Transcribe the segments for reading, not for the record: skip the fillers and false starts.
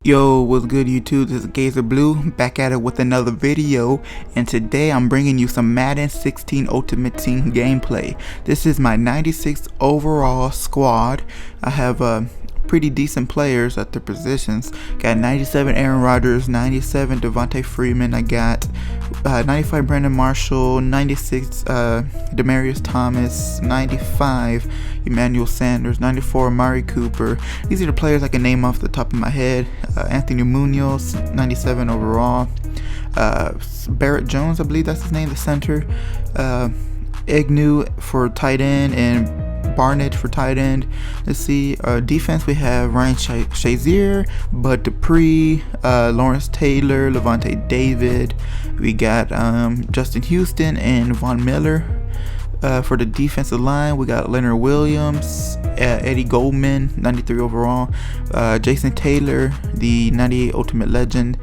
Yo, what's good YouTube? This is GazerBlu back at it with another video, and today I'm bringing you some Madden 16 Ultimate Team gameplay. This is my 96 overall squad. I have pretty decent players at their positions. Got 97 Aaron Rodgers, 97 Devontae Freeman. I got 95 Brandon Marshall, 96 Demarius Thomas, 95 Emmanuel Sanders, 94 Amari Cooper. These are the players I can name off the top of my head. Anthony Munoz, 97 overall. Barrett Jones, I believe that's his name, the center. Agnew for tight end and Barnett for tight end. Let's see, defense we have Ryan Shazier, Bud Dupree, Lawrence Taylor, Levante David. We got Justin Houston and Von Miller. For the defensive line, we got Leonard Williams, Eddie Goldman, 93 overall, Jason Taylor, the 98 Ultimate Legend.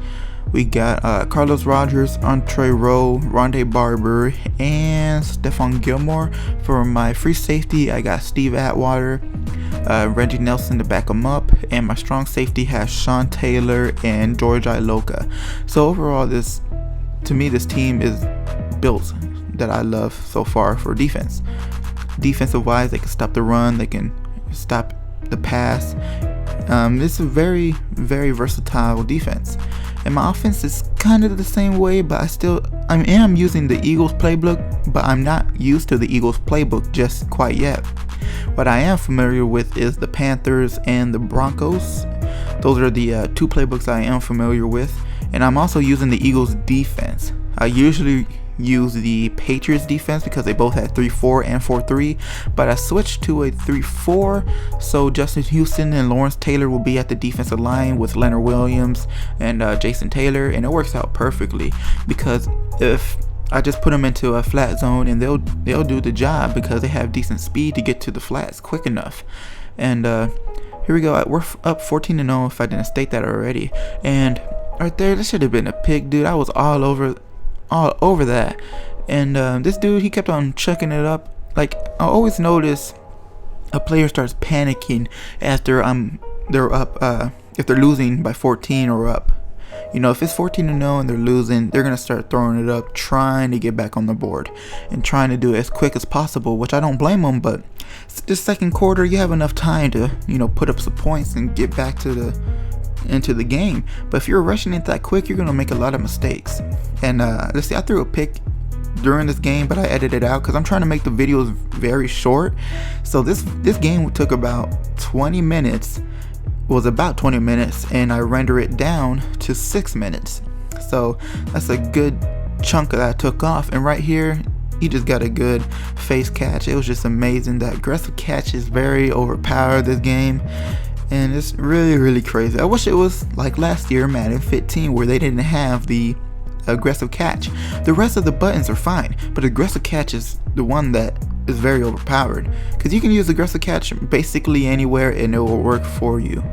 We got Carlos Rogers, Andre Rowe, Rondé Barber, and Stephon Gilmore. For my free safety, I got Steve Atwater, Reggie Nelson to back him up, and my strong safety has Sean Taylor and George Iloka. So overall, to me, this team is built that I love so far for defense. Defensive wise, they can stop the run, they can stop the pass. This is a very, very versatile defense. And my offense is kind of the same way, but I am using the Eagles playbook, but I'm not used to the Eagles playbook just quite yet. What I am familiar with is the Panthers and the Broncos. Those are the two playbooks I am familiar with. And I'm also using the Eagles defense. I usually use the Patriots defense because they both had 3-4 and 4-3, but I switched to a 3-4, so Justin Houston and Lawrence Taylor will be at the defensive line with Leonard Williams and Jason Taylor, and it works out perfectly because if I just put them into a flat zone and they'll do the job because they have decent speed to get to the flats quick enough. And here we go, we're up 14-0 if I didn't state that already. And right there, this should have been a pick, dude. I was all over that. And this dude, he kept on chucking it up. Like, I always notice a player starts panicking after they're up, if they're losing by 14 or up. You know, if it's 14-0 and they're losing, they're gonna start throwing it up, trying to get back on the board and trying to do it as quick as possible, which I don't blame them. But this second quarter, you have enough time to, you know, put up some points and get back to into the game. But if you're rushing it that quick, you're gonna make a lot of mistakes. And let's see, I threw a pick during this game, but I edited it out because I'm trying to make the videos very short. So this game took about 20 minutes, and I render it down to 6 minutes. So that's a good chunk that I took off. And right here, he just got a good face catch. It was just amazing. That aggressive catch is very overpowered this game. And it's really, really crazy. I wish it was like last year, Madden 15, where they didn't have the aggressive catch. The rest of the buttons are fine, but aggressive catch is the one that is very overpowered. Because you can use aggressive catch basically anywhere and it will work for you.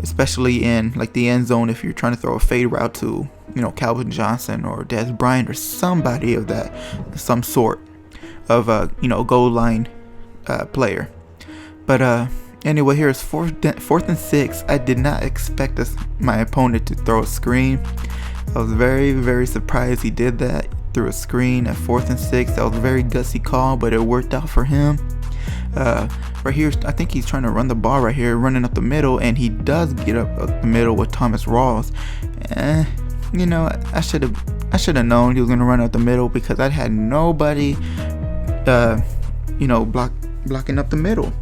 Especially in like the end zone if you're trying to throw a fade route to, you know, Calvin Johnson or Des Bryant or somebody of that, some sort of, you know, goal line player. But anyway, here is fourth and 6. I did not expect my opponent to throw a screen. I was very, very surprised he did that. Threw a screen at 4th and 6. That was a very gutsy call, but it worked out for him. Right here, I think he's trying to run the ball right here, running up the middle, and he does get up the middle with Thomas Rawls. You know, I should have known he was gonna run up the middle because I had nobody, you know, blocking up the middle.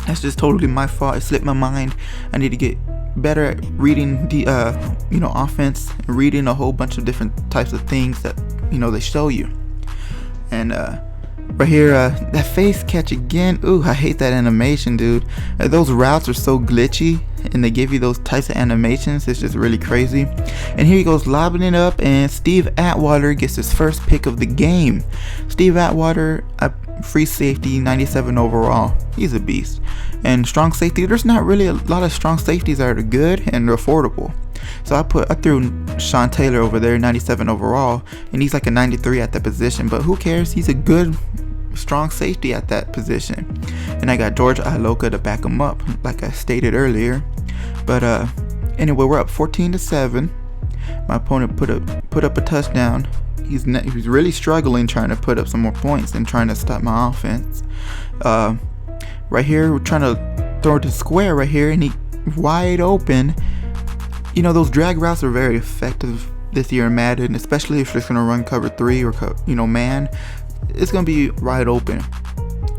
That's just totally my fault. It slipped my mind. I need to get better at reading the you know, offense, and reading a whole bunch of different types of things that, you know, they show you. And right here, that face catch again. Ooh, I hate that animation, dude. Those routes are so glitchy, and they give you those types of animations. It's just really crazy. And here he goes lobbing it up, and Steve Atwater gets his first pick of the game. Steve Atwater, a free safety, 97 overall. He's a beast. And strong safety, there's not really a lot of strong safeties that are good and they're affordable. So I threw Sean Taylor over there, 97 overall, and he's like a 93 at that position, but who cares? He's a good strong safety at that position. And I got George Iloka to back him up, like I stated earlier. But Anyway, we're up 14-7. My opponent put up a touchdown. He's really struggling trying to put up some more points and trying to stop my offense. Right here, we're trying to throw it to square right here, and he wide open. You know, those drag routes are very effective this year in Madden, especially if you're just gonna run cover 3 or man. It's gonna be wide open.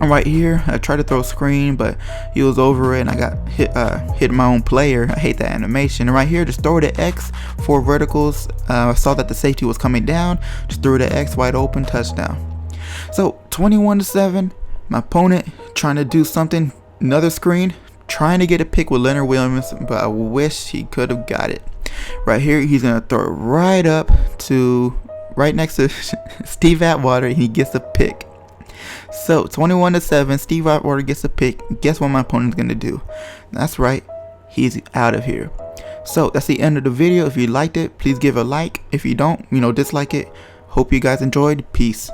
And right here, I tried to throw a screen, but he was over it, and I got hit my own player. I hate that animation. And right here, just throw it to X, 4 verticals. I saw that the safety was coming down. Just threw it to X, wide open, touchdown. So 21-7. My opponent trying to do something, another screen, trying to get a pick with Leonard Williams, but I wish he could have got it. Right here, he's gonna throw it right up to right next to Steve Atwater, and he gets a pick. So 21-7, Steve Atwater gets a pick. Guess what my opponent's gonna do? That's right, he's out of here. So that's the end of the video. If you liked it, please give a like. If you don't, dislike it. Hope you guys enjoyed. Peace.